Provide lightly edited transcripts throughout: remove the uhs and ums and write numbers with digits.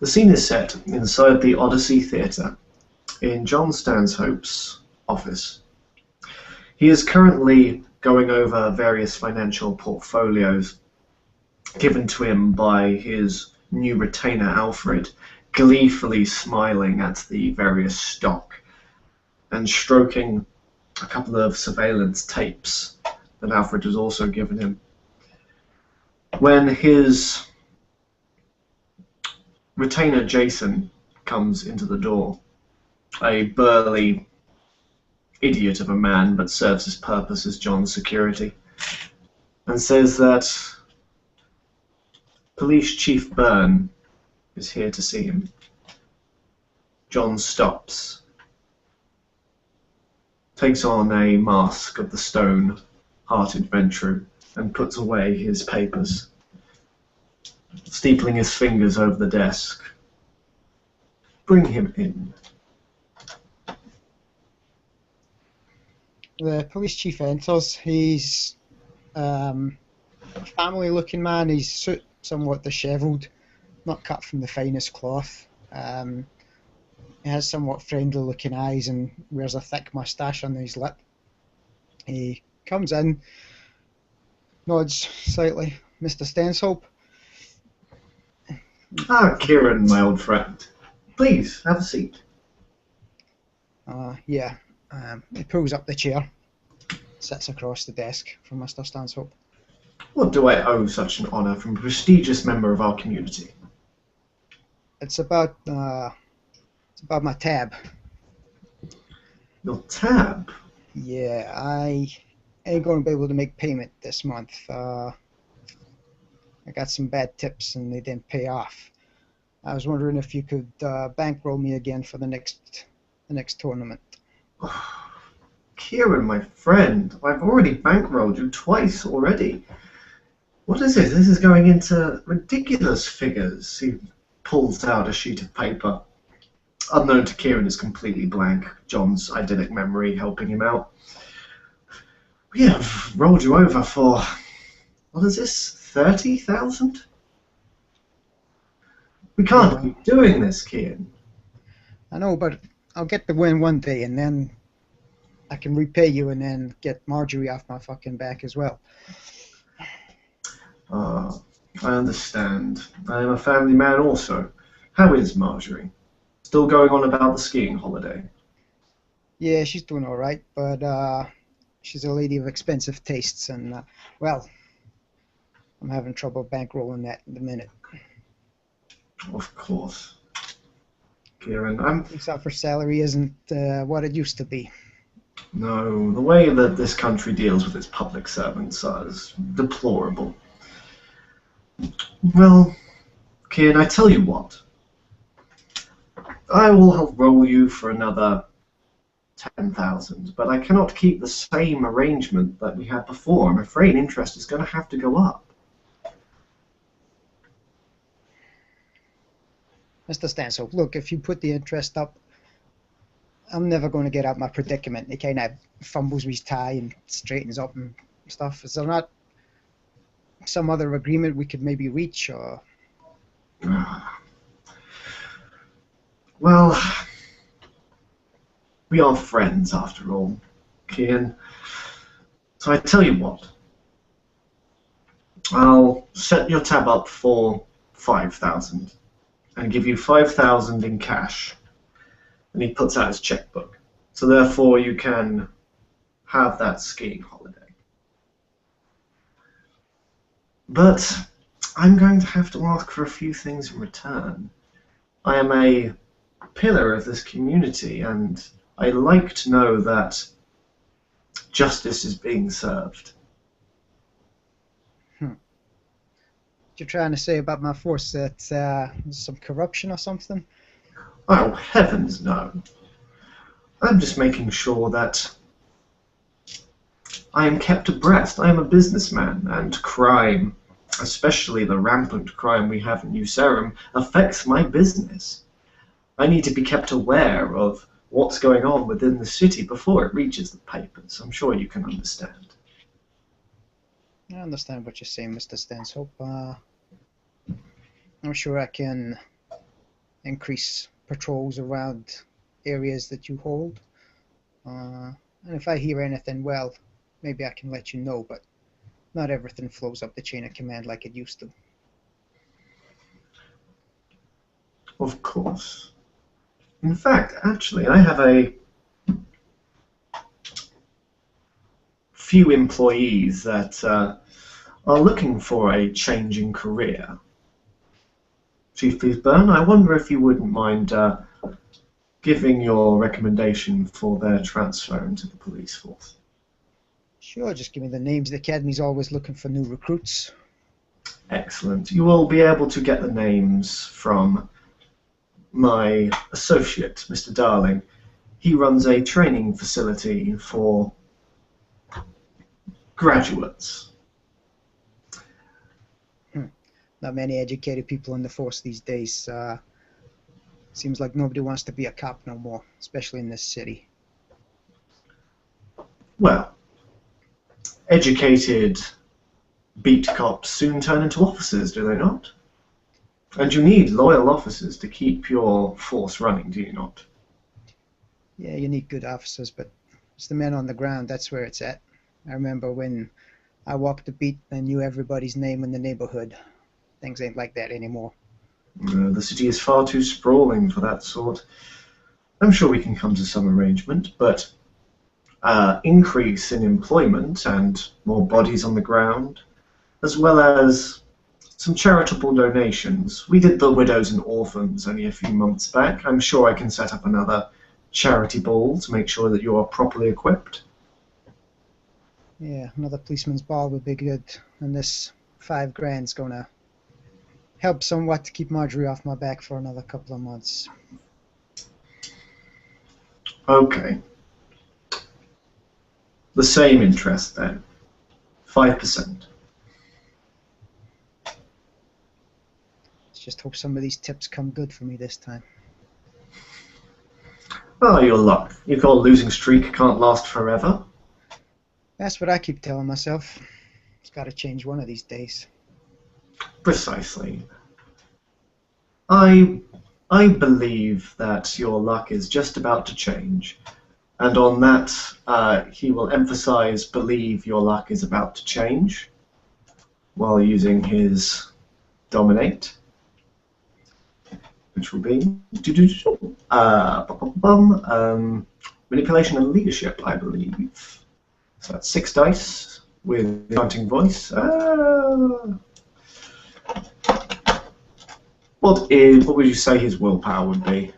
The scene is set inside the Odyssey Theatre in John Stanhope's office. He is currently going over various financial portfolios given to him by his new retainer, Alfred, gleefully smiling at the various stock and stroking a couple of surveillance tapes that Alfred has also given him. When his retainer, Jason, comes into the door, a burly idiot of a man, but serves his purpose as John's security, and says that Police Chief Byrne is here to see him. John stops, takes on a mask of the stone-hearted Ventrue, and puts away his papers, steepling his fingers over the desk. Bring him in. The police chief enters. He's a family-looking man. His suit somewhat dishevelled, not cut from the finest cloth. He has somewhat friendly-looking eyes and wears a thick moustache on his lip. He comes in, nods slightly. Mr. Stanhope. Kieran, my old friend. Please, have a seat. Yeah. He pulls up the chair, sits across the desk from Mr. Stanhope. What do I owe such an honour from a prestigious member of our community? It's about my tab. Your tab? Yeah, I ain't going to be able to make payment this month. I got some bad tips and they didn't pay off. I was wondering if you could bankroll me again for the next tournament. Kieran, my friend, I've already bankrolled you twice already. What is this? This is going into ridiculous figures. He pulls out a sheet of paper. Unknown to Kieran, is completely blank. John's idyllic memory helping him out. We have rolled you over for, what is this, 30,000? We can't keep doing this, Kieran. I know, but I'll get the win one day, and then I can repay you and then get Marjorie off my fucking back as well. I understand. I am a family man also. How is Marjorie? Still going on about the skiing holiday? Yeah, she's doing all right, but she's a lady of expensive tastes, and, well, I'm having trouble bankrolling that in a minute. Of course. Kieran, Except for salary isn't what it used to be. No, the way that this country deals with its public servants is deplorable. Well, Kieran, I tell you what. I will roll you for another 10,000, but I cannot keep the same arrangement that we had before. I'm afraid interest is going to have to go up. Mr. Stanhope, look, if you put the interest up, I'm never going to get out of my predicament. He kind of fumbles with his tie and straightens up and stuff. Is there not some other agreement we could maybe reach? Or Well, we are friends after all, Kian. So I tell you what. I'll set your tab up for 5,000 and give you 5,000 in cash. And he puts out his checkbook. So therefore you can have that skiing holiday. But I'm going to have to ask for a few things in return. I am a pillar of this community, and I like to know that justice is being served. What you're trying to say about my force, that there's some corruption or something? Oh, heavens no. I'm just making sure that I am kept abreast. I am a businessman, and crime, especially the rampant crime we have in New Serum, affects my business. I need to be kept aware of what's going on within the city before it reaches the papers. I'm sure you can understand. I understand what you're saying, Mr. Stanhope. I'm sure I can increase patrols around areas that you hold. And if I hear anything, well, maybe I can let you know, but not everything flows up the chain of command like it used to. Of course. In fact, actually, I have a few employees that are looking for a change in career. Chief Fleaseburn, I wonder if you wouldn't mind giving your recommendation for their transfer into the police force. Sure, just give me the names. The Academy's always looking for new recruits. Excellent. You will be able to get the names from my associate, Mr. Darling. He runs a training facility for graduates. Not many educated people in the force these days. Seems like nobody wants to be a cop no more, especially in this city. Well, educated beat cops soon turn into officers, do they not? And you need loyal officers to keep your force running, do you not? Yeah, you need good officers, but it's the men on the ground, that's where it's at. I remember when I walked the beat, I knew everybody's name in the neighborhood. Things ain't like that anymore. The city is far too sprawling for that sort. I'm sure we can come to some arrangement, but increase in employment and more bodies on the ground, as well as some charitable donations. We did the widows and orphans only a few months back. I'm sure I can set up another charity ball to make sure that you are properly equipped. Yeah, another policeman's ball would be good, and this $5,000's gonna help somewhat to keep Marjorie off my back for another couple of months. Okay. The same interest then. 5%. Let's just hope some of these tips come good for me this time. Oh, your luck. Your gold losing streak can't last forever. That's what I keep telling myself. It's gotta change one of these days. Precisely. I believe that your luck is just about to change. And on that, he will emphasize believe your luck is about to change while using his dominate, which will be manipulation and leadership, I believe. So that's 6 dice with counting voice. What would you say his willpower would be?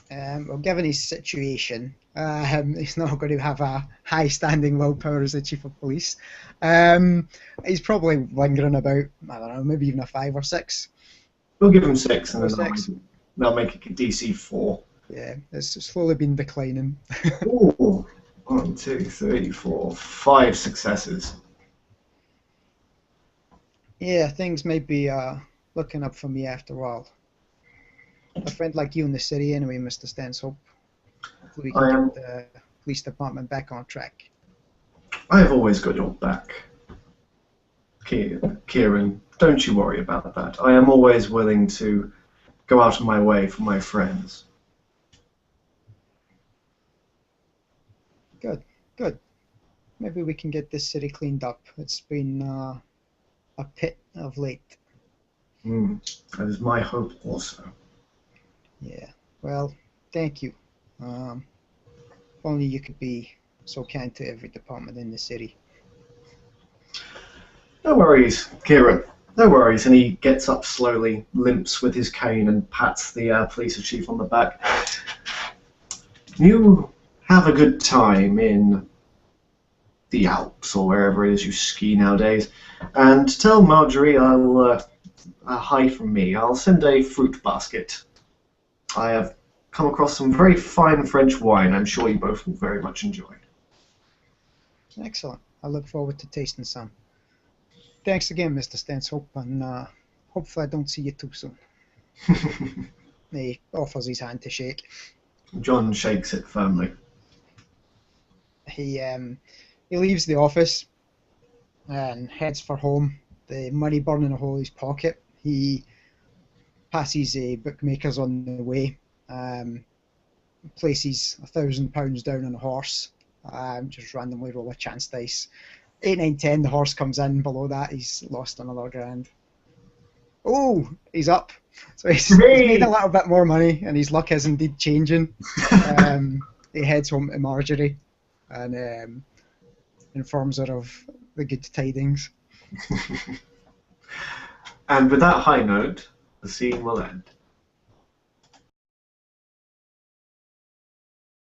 Well, given his situation, he's not going to have a high-standing willpower as the chief of police. He's probably lingering about, I don't know, maybe even a 5 or 6. We'll give him 6, and then 6. they'll make it a DC 4. Yeah, it's slowly been declining. Ooh. 1, 2, 3, 4, 5 successes. Yeah, things may be looking up for me after all. A friend like you in the city anyway, Mr. Stanshope. Hopefully we can get the police department back on track. I have always got your back, Kieran. Don't you worry about that. I am always willing to go out of my way for my friends. Good. Maybe we can get this city cleaned up. It's been a pit of late. That is my hope also. Yeah, well, thank you. If only you could be so kind to every department in the city. No worries, Kieran. No worries. And he gets up slowly, limps with his cane, and pats the police chief on the back. You have a good time in the Alps or wherever it is you ski nowadays. And tell Marjorie I'll hi from me. I'll send a fruit basket. I have come across some very fine French wine. I'm sure you both will very much enjoy. Excellent. I look forward to tasting some. Thanks again, Mr. Stanshope, and hopefully I don't see you too soon. He offers his hand to shake. John shakes it firmly. He leaves the office and heads for home, the money burning a hole in his pocket. He passes bookmakers on the way, places £1,000 down on a horse, just randomly roll a chance dice. 8, 9, 10, the horse comes in. Below that, he's lost another grand. Oh, he's up. So he's made a little bit more money, and his luck is indeed changing. He heads home to Marjorie and informs her of the good tidings. And with that high note, the scene will end.